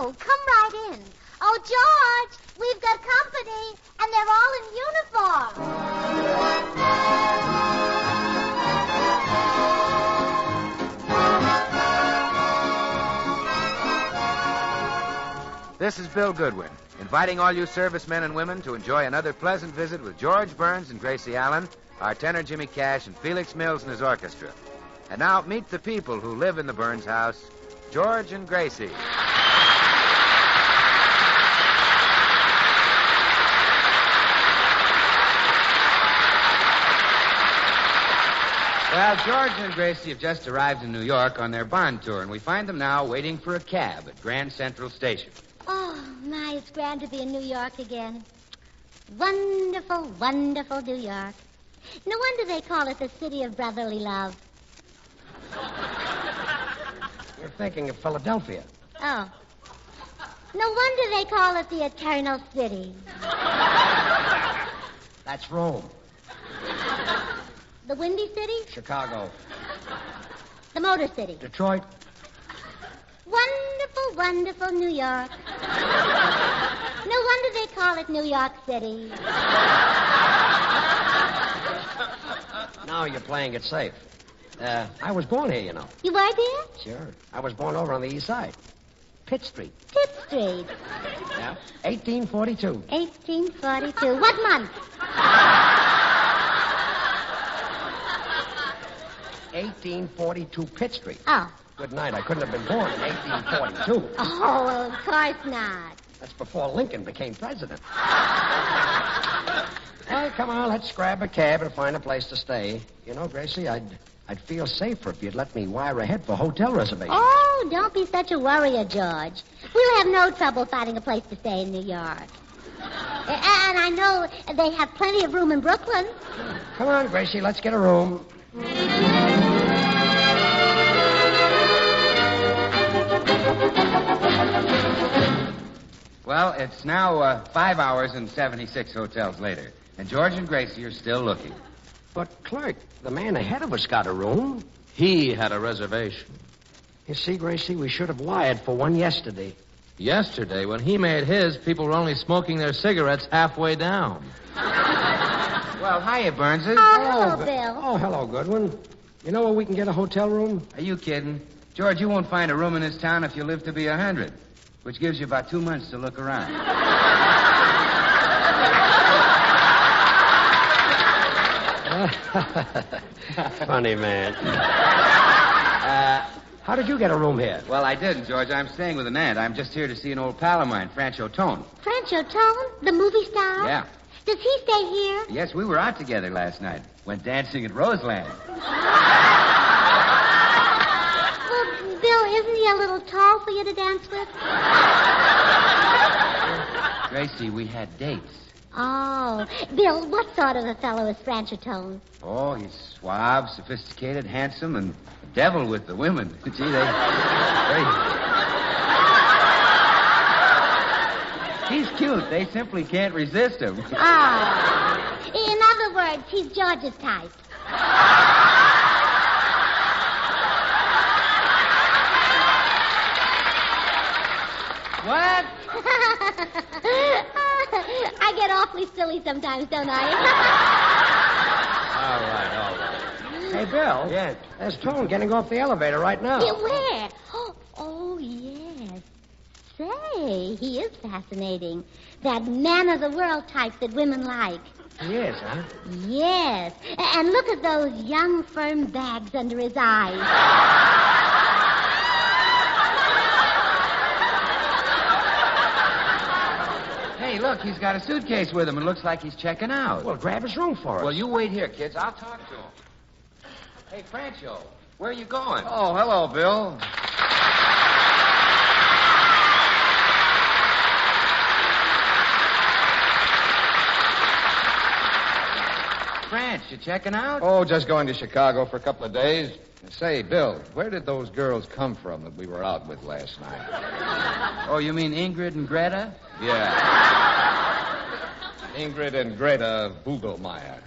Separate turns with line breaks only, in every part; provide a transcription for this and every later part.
Oh, come right in. Oh, George, we've got company, and they're all in uniform.
This is Bill Goodwin, inviting all you servicemen and women to enjoy another pleasant visit with George Burns and Gracie Allen, our tenor Jimmy Cash, and Felix Mills and his orchestra. And now, meet the people who live in the Burns house, George and Gracie. Well, George and Gracie have just arrived in New York on their bond tour, and we find them now waiting for a cab at Grand Central Station.
Oh, my, it's grand to be in New York again. Wonderful, wonderful New York. No wonder they call it the city of brotherly love.
You're thinking of Philadelphia.
Oh. No wonder they call it the Eternal City.
That's Rome.
The Windy City?
Chicago.
The Motor City?
Detroit.
Wonderful, wonderful New York. No wonder they call it New York City.
Now you're playing it safe. I was born here, you know.
You were there?
Sure. I was born over on the east side. Pitt Street.
Pitt Street.
Yeah. 1842.
1842. What month?
1842 Pitt Street.
Oh.
Good night. I couldn't have been born in 1842.
Oh, well, of course not.
That's before Lincoln became president. Well, come on, let's grab a cab and find a place to stay. You know, Gracie, I'd feel safer if you'd let me wire ahead for hotel reservations.
Oh, don't be such a worrier, George. We'll have no trouble finding a place to stay in New York. And I know they have plenty of room in Brooklyn.
Come on, Gracie, let's get a room.
Well, it's now 5 hours and 76 hotels later, and George and Gracie are still looking.
But, Clerk, the man ahead of us got a room.
He had a reservation.
You see, Gracie, we should have wired for one yesterday.
Yesterday, when he made his, people were only smoking their cigarettes halfway down.
Well, hiya, Burnses.
Oh, hello, Bill.
Oh, hello, Goodwin. You know where we can get a hotel room?
Are you kidding? George, you won't find a room in this town if you live to be 100, which gives you about 2 months to look around.
Funny man. How did you get a room here?
Well, I didn't, George. I'm staying with an aunt. I'm just here to see an old pal of mine, Francho Tone.
Francho Tone, the movie star?
Yeah.
Does he stay here?
Yes, we were out together last night. Went dancing at Roseland.
Well, Bill, isn't he a little tall for you to dance with?
Gracie, we had dates.
Oh. Bill, what sort of a fellow is Francho Tone?
Oh, he's suave, sophisticated, handsome, and a devil with the women. Gee, He's cute. They simply can't resist him.
Oh. In other words, he's George's type.
What?
I get awfully silly sometimes, don't I?
All right. Hey, Bill.
Yes.
There's Tone getting off the elevator right now.
Yeah, where? Oh, yes. Say, he is fascinating. That man-of-the-world type that women like.
He is, huh?
Yes. And look at those young, firm bags under his eyes.
Hey, look, he's got a suitcase with him. It looks like he's checking out.
Well, grab his room for us.
Well, you wait here, kids. I'll talk to him. Hey, Francho, where are you going?
Oh, hello, Bill.
Franch, you checking out?
Oh, just going to Chicago for a couple of days. Say, Bill, where did those girls come from that we were out with last night?
Oh, you mean Ingrid and Greta?
Yeah. Ingrid and Greta Bugelmeyer.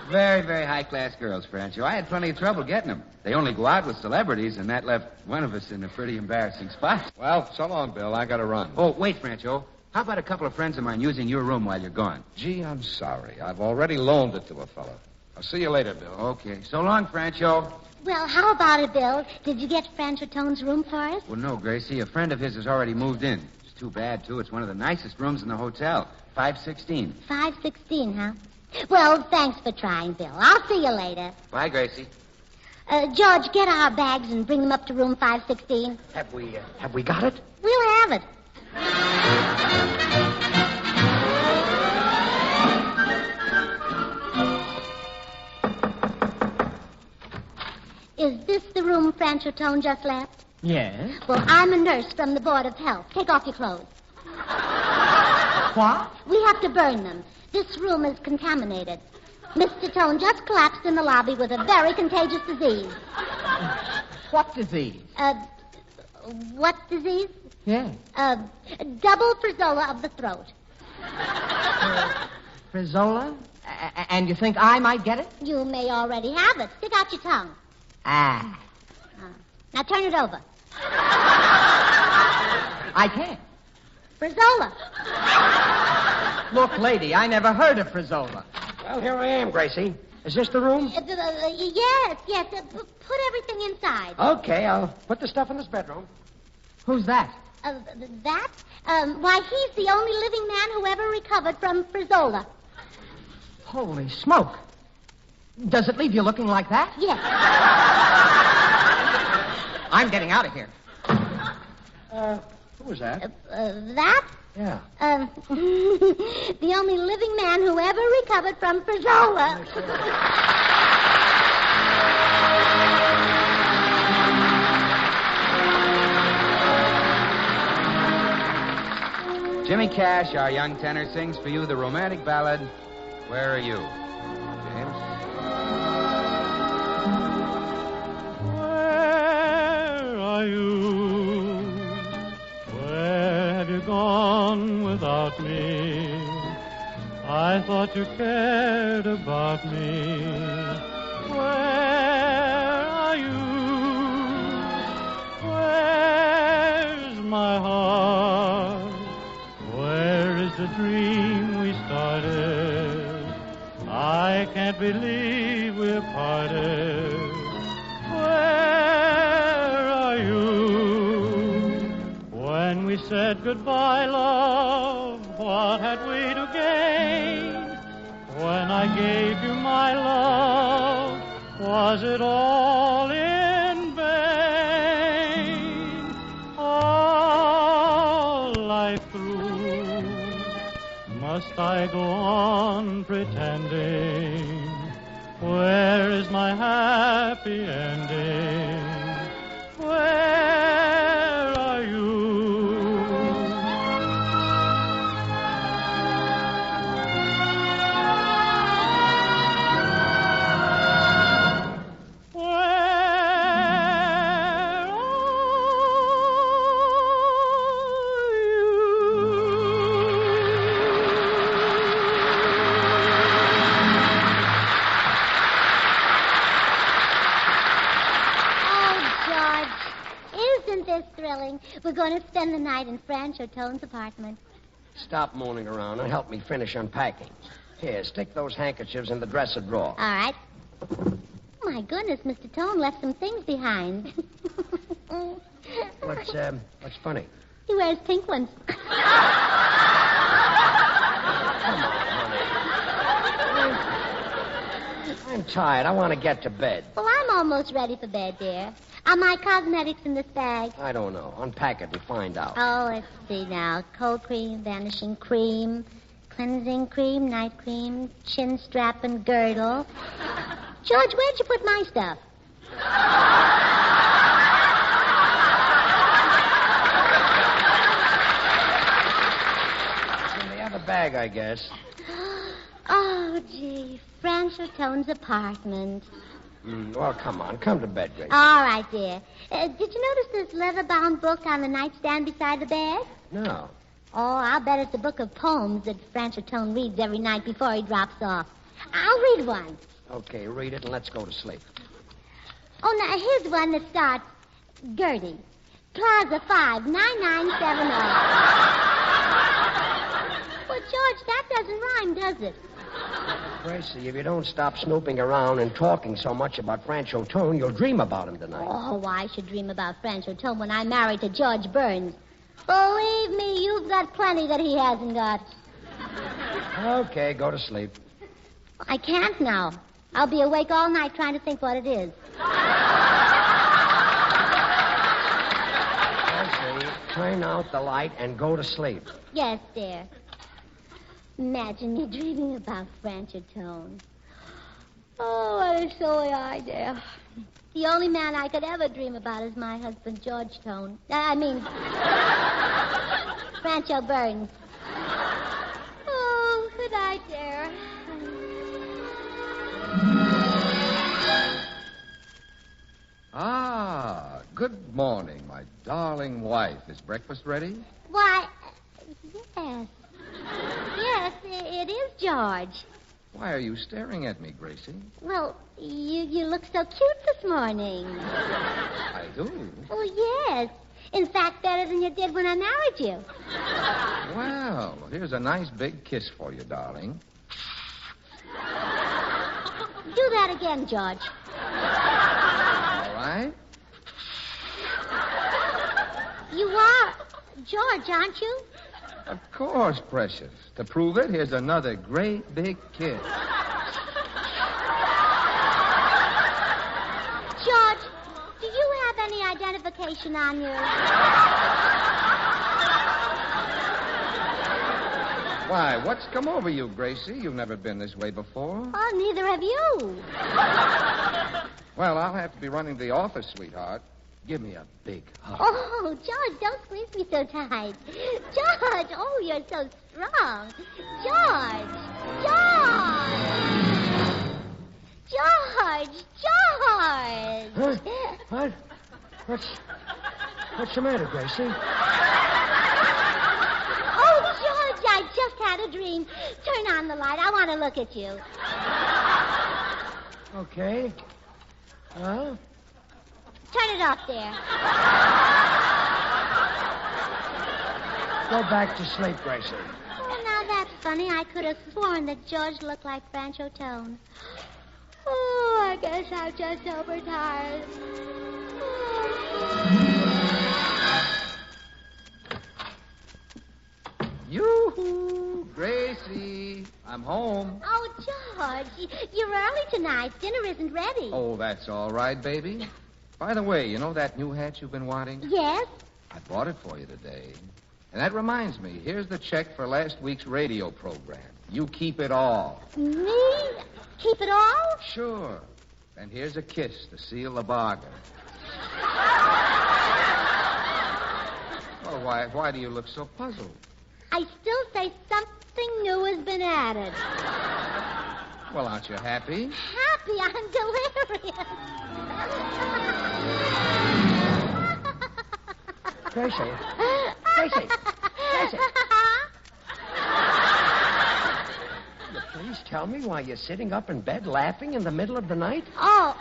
Very, very high-class girls, Francho. I had plenty of trouble getting them. They only go out with celebrities, and that left one of us in a pretty embarrassing spot.
Well, so long, Bill. I got to run.
Oh, wait, Francho. How about a couple of friends of mine using your room while you're gone?
Gee, I'm sorry. I've already loaned it to a fellow. I'll see you later, Bill.
Okay. So long, Francho.
Well, how about it, Bill? Did you get Francho Tone's room for us?
Well, no, Gracie. A friend of his has already moved in. It's too bad, too. It's one of the nicest rooms in the hotel. 516.
516, huh? Well, thanks for trying, Bill. I'll see you later.
Bye, Gracie.
George, get our bags and bring them up to room 516.
Have we got it?
We'll have it. Is this the room Francho Tone just left?
Yes.
Well, I'm a nurse from the Board of Health. Take off your clothes.
What?
We have to burn them. This room is contaminated. Mr. Tone just collapsed in the lobby with a very contagious disease.
What disease?
What disease?
Yes.
Double frizola of the throat.
Frizola? And you think I might get it?
You may already have it. Stick out your tongue.
Ah.
Now turn it over.
I can't.
Frizola.
Look, lady, I never heard of Frizola.
Well, here I am, Gracie. Is this the room?
Yes. Put everything inside.
Okay, I'll put the stuff in this bedroom.
Who's that?
That? Why, he's the only living man who ever recovered from Frizola.
Holy smoke. Does it leave you looking like that?
Yes.
I'm getting out of here.
Who was that?
That?
Yeah.
The only living man who ever recovered from Frizola.
Jimmy Cash, our young tenor, sings for you the romantic ballad, Where Are You? James?
Where are you? Where have you gone without me? I thought you cared about me. Where are you? Where's my heart? Where is the dream we started? I can't believe we're parted. Where are you? When we said goodbye, love, what had we to gain? When I gave you my love, was it all in vain? All life through, must I go on pretending? Where is my happy ending? Where are you?
We're going to spend the night in Francho Tone's apartment.
Stop moaning around and help me finish unpacking. Here, stick those handkerchiefs in the dresser drawer.
All right. My goodness, Mr. Tone left some things behind.
What's funny?
He wears pink ones.
Come on, honey. I'm tired. I want to get to bed.
Well, I'm almost ready for bed, dear. Are my cosmetics in this bag?
I don't know. Unpack it and find out.
Oh, let's see now. Cold cream, vanishing cream, cleansing cream, night cream, chin strap and girdle. George, where'd you put my stuff?
It's in the other bag, I guess.
Oh, gee. Francho Tone's apartment.
Well, come on. Come to bed, Grace.
All right, dear. Did you notice this leather-bound book on the nightstand beside the bed?
No.
Oh, I'll bet it's a book of poems that Francho Tone reads every night before he drops off. I'll read one.
Okay, read it and let's go to sleep.
Oh, now, here's one that starts, Gertie, Plaza 5, 9970. Well, George, that doesn't rhyme, does it?
Gracie, if you don't stop snooping around and talking so much about Francho Tone, you'll dream about him tonight.
Oh, I should dream about Francho Tone when I'm married to George Burns. Believe me, you've got plenty that he hasn't got.
Okay, go to sleep.
I can't now. I'll be awake all night trying to think what it is.
Gracie, turn out the light and go to sleep.
Yes, dear. Imagine me dreaming about Francho Tone. Oh, what a silly idea. The only man I could ever dream about is my husband, George Tone. Francho Burns. Oh, good night, dear.
Ah, good morning, my darling wife. Is breakfast ready?
Why, yes. Yes, it is George.
Why are you staring at me, Gracie?
Well, you look so cute this morning.
I do.
Oh, yes. In fact, better than you did when I married you.
Well, here's a nice big kiss for you, darling.
Do that again, George.
All right?
You are George, aren't you?
Of course, precious. To prove it, here's another great big kiss.
George, do you have any identification on you?
Why, what's come over you, Gracie? You've never been this way before.
Oh, neither have you.
Well, I'll have to be running to the office, sweetheart. Give me a big hug.
Oh, George, don't squeeze me so tight. George, oh, you're so strong. George!
Huh? What? What's the matter, Gracie?
Oh, George, I just had a dream. Turn on the light. I want to look at you.
Okay. Well?
Turn it off there.
Go back to sleep, Gracie.
Oh, now that's funny. I could have sworn that George looked like Francho Tone. Oh, I guess I'm just overtired.
Yoo-hoo, Gracie. I'm home.
Oh, George, you're early tonight. Dinner isn't ready.
Oh, that's all right, baby. By the way, you know that new hat you've been wanting?
Yes?
I bought it for you today. And that reminds me, here's the check for last week's radio program. You keep it all.
Me? Keep it all?
Sure. And here's a kiss to seal the bargain. Well, why do you look so puzzled?
I still say something new has been added.
Well, aren't you happy?
Happy? I'm delirious.
Gracie. Please tell me why you're sitting up in bed laughing in the middle of the night?
Oh,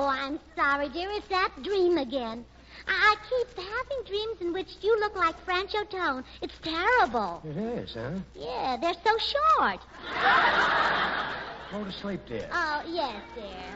I'm sorry, dear. It's that dream again. I keep having dreams in which you look like Francho Tone. It's terrible.
It is, huh?
Yeah, they're so short.
Go to sleep, dear.
Oh, yes, dear.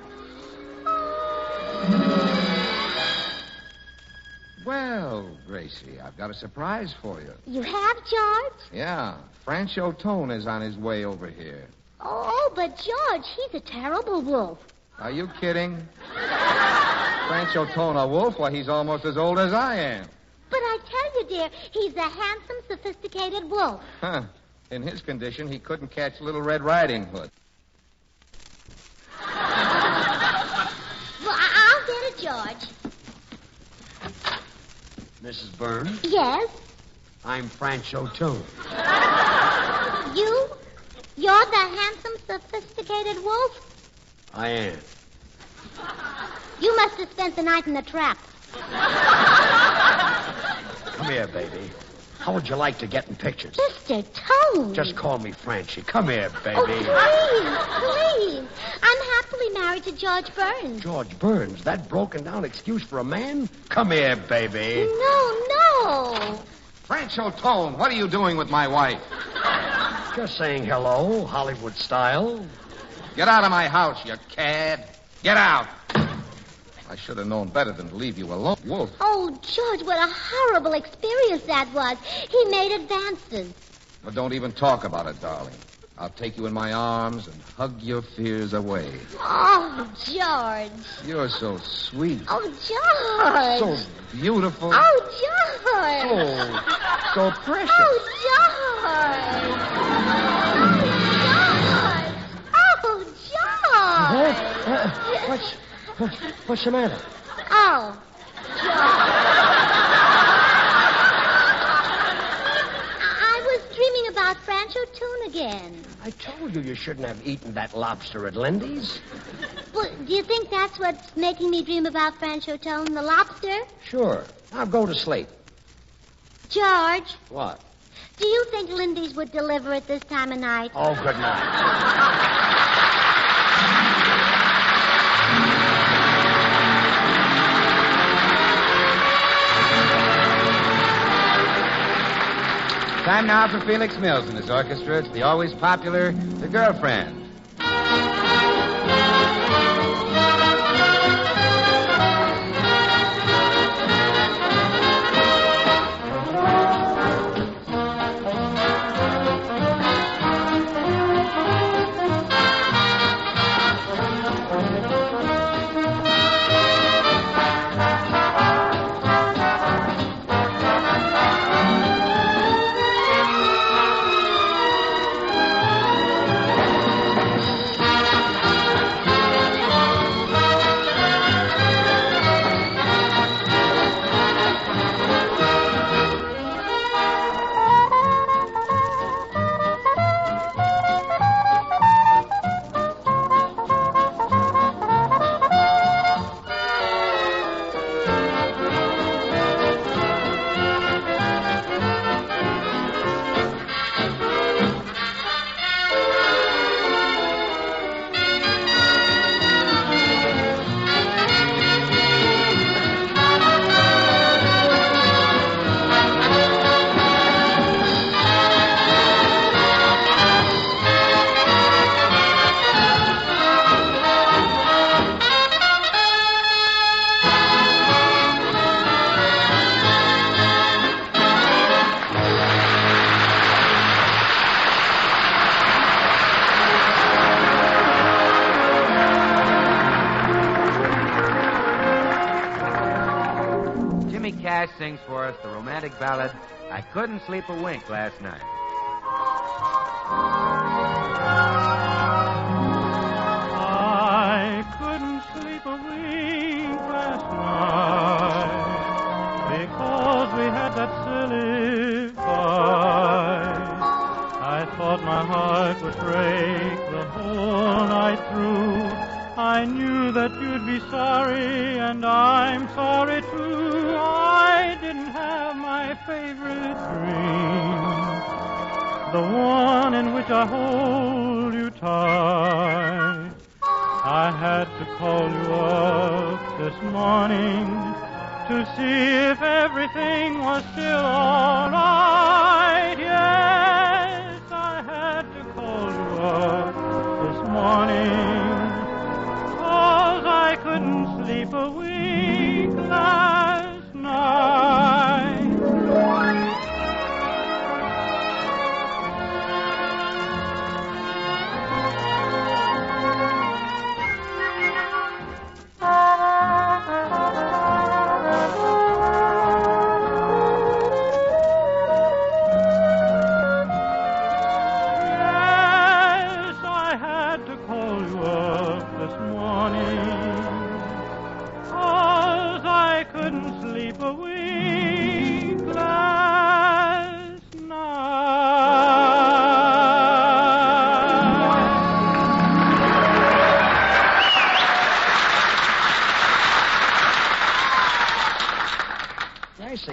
Well, Gracie, I've got a surprise for you.
You have, George?
Yeah, Francho Tone is on his way over here.
Oh, but George, he's a terrible wolf.
Are you kidding? Francho Tone, a wolf? Why, he's almost as old as I am.
But I tell you, dear, he's a handsome, sophisticated wolf.
Huh. In his condition, he couldn't catch Little Red Riding Hood.
Well, I'll get it, George.
Mrs. Burns,
Yes?
I'm Francho Tone.
You? You're the handsome, sophisticated wolf?
I am.
You must have spent the night in the trap.
Come here, baby. How would you like to get in pictures?
Mr. Tone.
Just call me Francie. Come here, baby.
Oh, please. I'm happily married to George Burns.
George Burns, that broken down excuse for a man? Come here, baby.
No.
Francho Tone, what are you doing with my wife?
Just saying hello, Hollywood style.
Get out of my house, you cad. Get out. I should have known better than to leave you alone, Wolf.
Oh, George, what a horrible experience that was. He made advances.
But don't even talk about it, darling. I'll take you in my arms and hug your fears away.
Oh, George.
You're so sweet.
Oh, George.
So beautiful.
Oh, George.
So precious.
Oh, George.
What's the matter?
Oh, I was dreaming about Francho Tune again.
I told you shouldn't have eaten that lobster at Lindy's.
Well, do you think that's what's making me dream about Francho Tone, the lobster?
Sure. Now go to sleep.
George,
What?
do you think Lindy's would deliver at this time of night?
Oh, good night.
Time now for Felix Mills and his orchestra. It's the always popular The Girlfriend. Cash sings for us the romantic ballad, I Couldn't Sleep a Wink Last Night.
I couldn't sleep a wink last night because we had that silly fight. I thought my heart would break the whole night through. I knew that you'd be sorry, and I'm sorry too. I didn't have my favorite dream, the one in which I hold you tight. I had to call you up this morning to see if everything was still all right. Yes, I had to call you up this morning, 'cause I couldn't sleep a wink last night. Yes, I had to call you up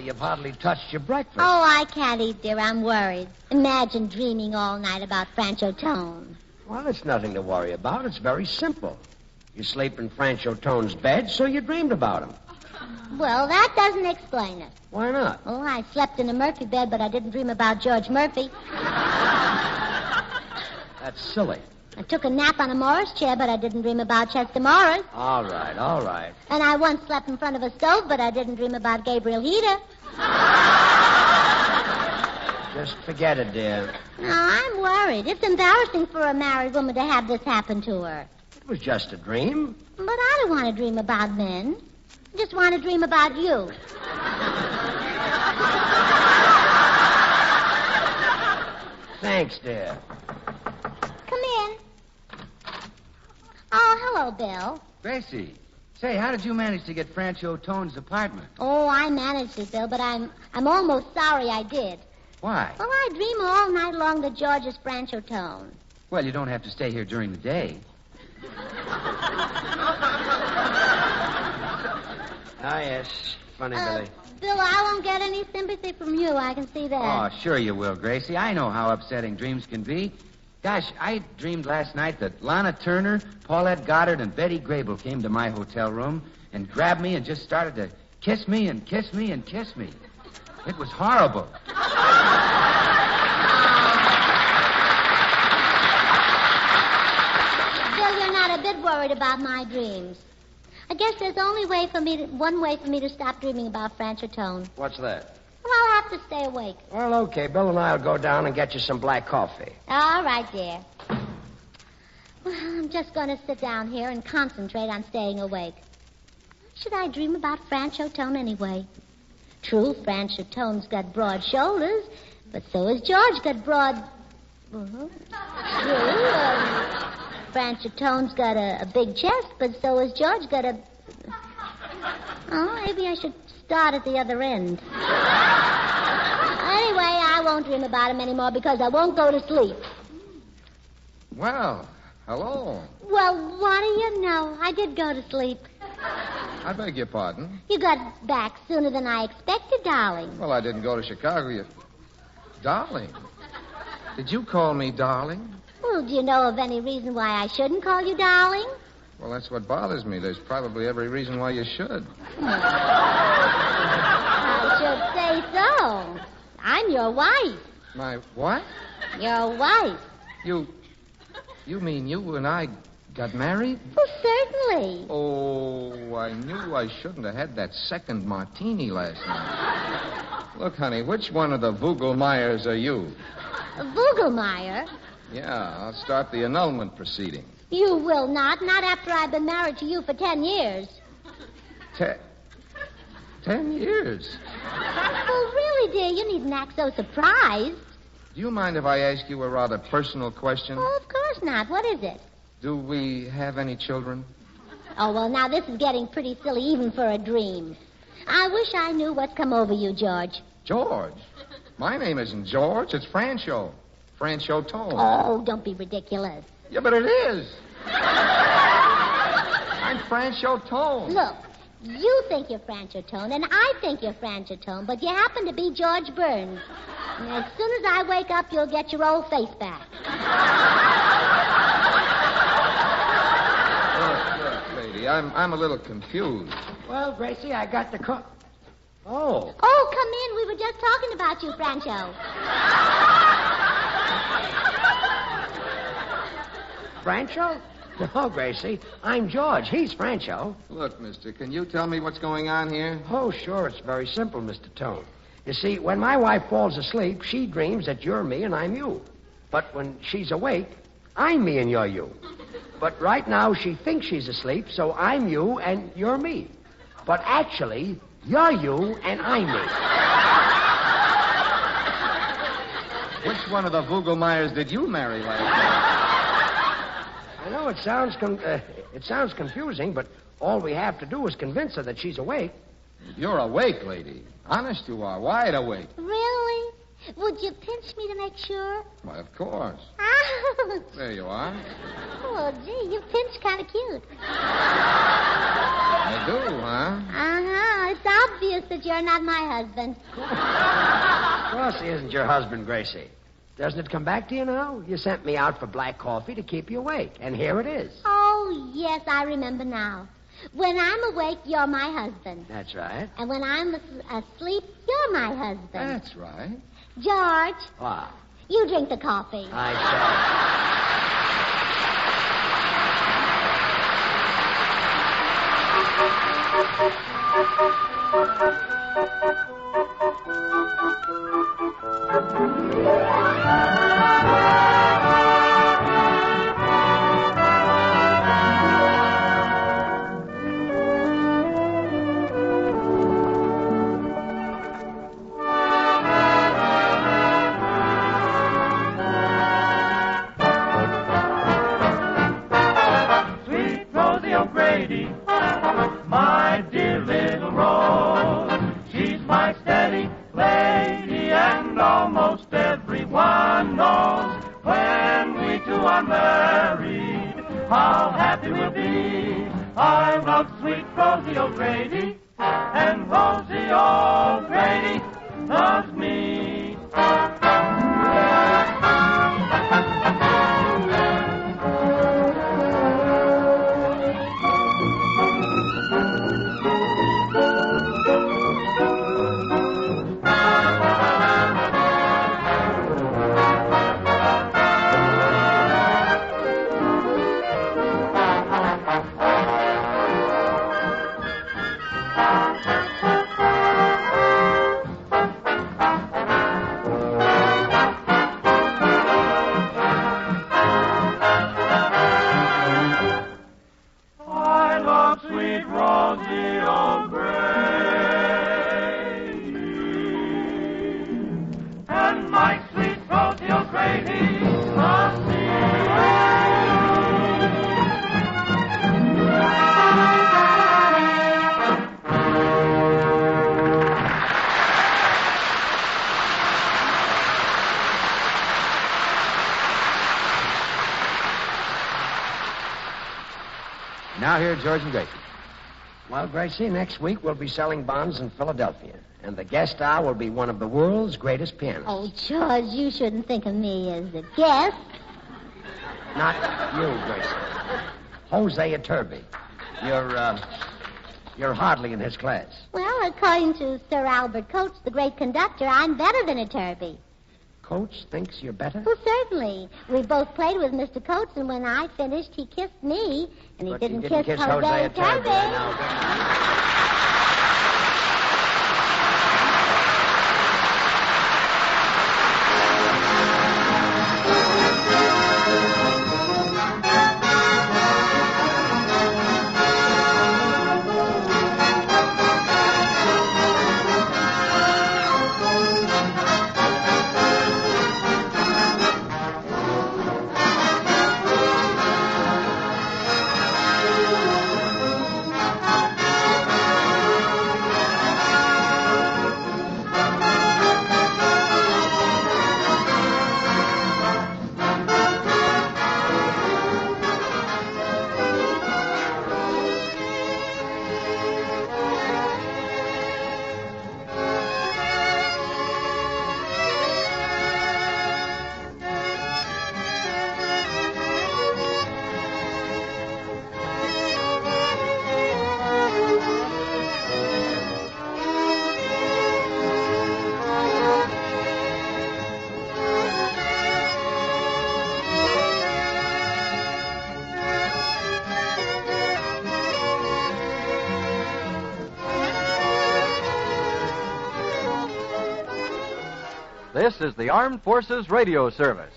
you've hardly touched your breakfast.
Oh, I can't eat, dear. I'm worried. Imagine dreaming all night about Francho Tone.
Well, it's nothing to worry about. It's very simple. You sleep in Francho Tone's bed, so you dreamed about him.
Well, that doesn't explain it.
Why not?
Oh, I slept in a Murphy bed, but I didn't dream about George Murphy.
That's silly.
I took a nap on a Morris chair, but I didn't dream about Chester Morris.
All right.
And I once slept in front of a stove, but I didn't dream about Gabriel Heater.
Just forget it, dear.
No, I'm worried. It's embarrassing for a married woman to have this happen to her.
It was just a dream.
But I don't want to dream about men. I just want to dream about you.
Thanks, dear.
Come in. Oh, hello, Bill.
Gracie, say, how did you manage to get Francho Tone's apartment?
Oh, I managed it, Bill, but I'm almost sorry I did.
Why?
Well, I dream all night long that George is Francho Tone.
Well, you don't have to stay here during the day.
Ah, yes. Funny, Billy.
Bill, I won't get any sympathy from you. I can see that.
Oh, sure you will, Gracie. I know how upsetting dreams can be. Gosh, I dreamed last night that Lana Turner, Paulette Goddard, and Betty Grable came to my hotel room and grabbed me and just started to kiss me and kiss me and kiss me. It was horrible.
Bill, you're not a bit worried about my dreams. I guess there's only one way for me to stop dreaming about Francho Tone.
What's that?
Well, I'll have to stay awake.
Well, okay. Bill and I'll go down and get you some black coffee.
All right, dear. Well, I'm just going to sit down here and concentrate on staying awake. Why should I dream about Francho Tone anyway? True, Francho Tone's got broad shoulders, but so has George got broad... True, Francho Tone's got a big chest, but so has George got a... Oh, maybe I should start at the other end. Anyway, I won't dream about him anymore because I won't go to sleep.
Well, hello.
Well, what do you know? I did go to sleep.
I beg your pardon.
You got back sooner than I expected, darling.
Well, I didn't go to Chicago yet. Darling. Did you call me darling?
Well, do you know of any reason why I shouldn't call you darling?
Well, that's what bothers me. There's probably every reason why you should.
I should say so. I'm your wife.
My what?
Your wife.
You mean you and I got married?
Well, certainly.
Oh, I knew I shouldn't have had that second martini last night. Look, honey, which one of the Vogelmeyers are you?
Vogelmeyer?
Yeah, I'll start the annulment proceeding.
You will not after I've been married to you for 10 years.
10 years?
Well, really, dear, you needn't act so surprised.
Do you mind if I ask you a rather personal question?
Oh, of course not. What is it?
Do we have any children?
Oh, well, now this is getting pretty silly even for a dream. I wish I knew what's come over you, George.
George? My name isn't George. It's Francho. Francho Tone.
Oh, don't be ridiculous.
Yeah, but it is. I'm Francho Tone.
Look, you think you're Francho Tone, and I think you're Francho Tone, but you happen to be George Burns. And as soon as I wake up, you'll get your old face back.
Look, lady, I'm a little confused.
Well, Gracie, I got the Oh.
Oh, come in. We were just talking about you, Francho.
Francho? No, Gracie. I'm George. He's Francho.
Look, mister, can you tell me what's going on here?
Oh, sure. It's very simple, Mr. Tone. You see, when my wife falls asleep, she dreams that you're me and I'm you. But when she's awake, I'm me and you're you. But right now, she thinks she's asleep, so I'm you and you're me. But actually, you're you and I'm me.
Which one of the Vogelmeyers did you marry last night?
I know it sounds confusing, but all we have to do is convince her that she's awake.
You're awake, lady. Honest you are. Wide awake.
Really? Would you pinch me to make sure?
Why, of course.
Ouch.
There you are.
Oh, gee, you pinch kind of cute.
I do, huh?
Uh-huh. It's obvious that that you're not my husband.
Of course he isn't your husband, Gracie. Doesn't it come back to you now? You sent me out for black coffee to keep you awake, and here it is.
Oh, yes, I remember now. When I'm awake, you're my husband.
That's right.
And when I'm asleep, you're my husband.
That's right.
George,
Wow.
you drink the coffee.
Sweet Rosie O'Grady, my dear little Rose. She's my steady lady, and almost everyone knows when we two are married, how happy we'll be. I love sweet Rosie O'Grady, and Rosie O'Grady loves me. I love sweet Rosie O'Grady, and my sweet Rosie O'Grady loves me.
Now here, George and Gracie.
Well, Gracie, next week we'll be selling bonds in Philadelphia, and the guest star will be one of the world's greatest pianists.
Oh, George, you shouldn't think of me as a guest.
Not you, Gracie. Jose Iturbe. You're hardly in his class.
Well, according to Sir Albert Coates, the great conductor, I'm better than Iturbe.
Coach thinks you're better?
Well, certainly. We both played with Mr. Coates, and when I finished, he kissed me, and he
But
didn't
you didn't
kiss
kiss
Jose
Jose
Iturbe.
Iturbe. I know.
This is the Armed Forces Radio Service.